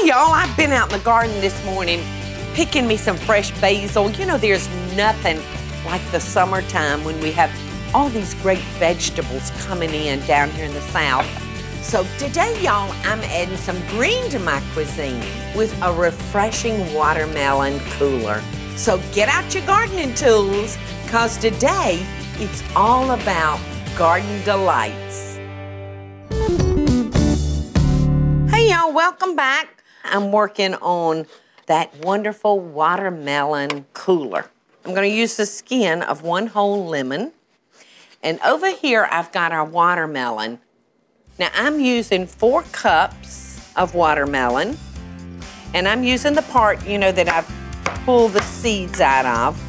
y'all, I've been out in the garden this morning picking me some fresh basil. You know, there's nothing like the summertime when we have all these great vegetables coming in down here in the South. So today, y'all, I'm adding some green to my cuisine with a refreshing watermelon cooler. So get out your gardening tools, because today it's all about garden delights. Hey y'all, welcome back. I'm working on that wonderful watermelon cooler. I'm gonna use the skin of one whole lemon. And over here, I've got our watermelon. Now I'm using 4 cups of watermelon. And I'm using the part, you know, that I've pulled the seeds out of.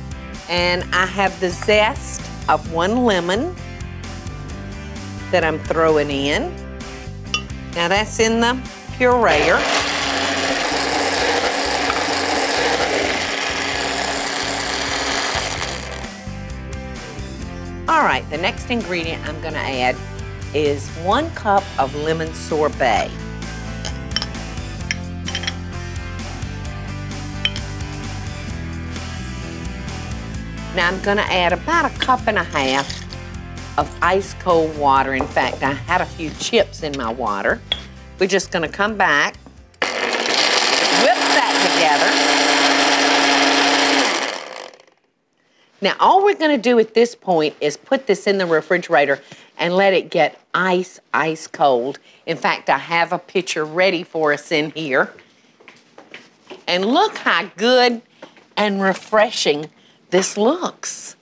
And I have the zest of 1 lemon that I'm throwing in. Now that's in the pureer. All right, the next ingredient I'm gonna add is 1 cup of lemon sorbet. Now I'm gonna add about 1.5 cups of ice cold water. In fact, I had a few chips in my water. We're just gonna come back, whip that together. Now, all we're gonna do at this point is put this in the refrigerator and let it get ice cold. In fact, I have a pitcher ready for us in here. And look how good and refreshing this looks.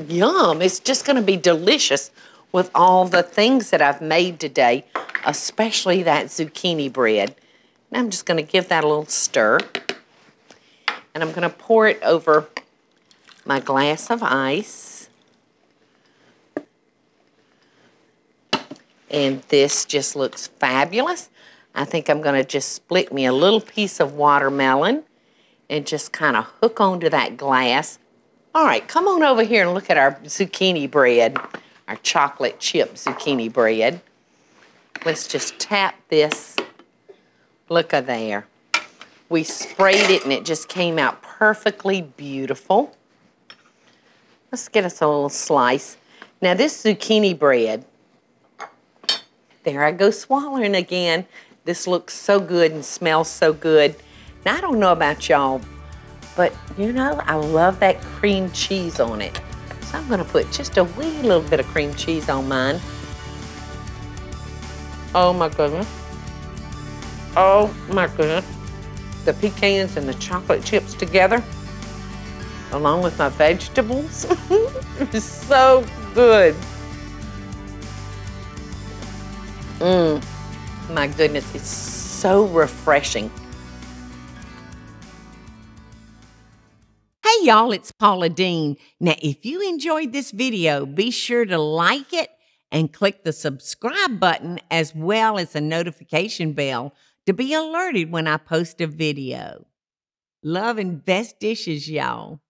Yum, it's just gonna be delicious with all the things that I've made today, especially that zucchini bread. And I'm just gonna give that a little stir. And I'm gonna pour it over my glass of ice. And this just looks fabulous. I think I'm gonna just split me a little piece of watermelon and just kind of hook onto that glass. All right, come on over here and look at our zucchini bread, our chocolate chip zucchini bread. Let's just tap this. Look at there. We sprayed it and it just came out perfectly beautiful. Let's get us a little slice. Now this zucchini bread, there I go swallowing again. This looks so good and smells so good. Now I don't know about y'all, but you know, I love that cream cheese on it. So I'm gonna put just a wee little bit of cream cheese on mine. Oh my goodness. Oh my goodness. The pecans and the chocolate chips together, along with my vegetables, it's so good. My goodness, it's so refreshing. Hey y'all, it's Paula Deen. Now, if you enjoyed this video, be sure to like it and click the subscribe button as well as the notification bell to be alerted when I post a video. Love and best dishes, y'all.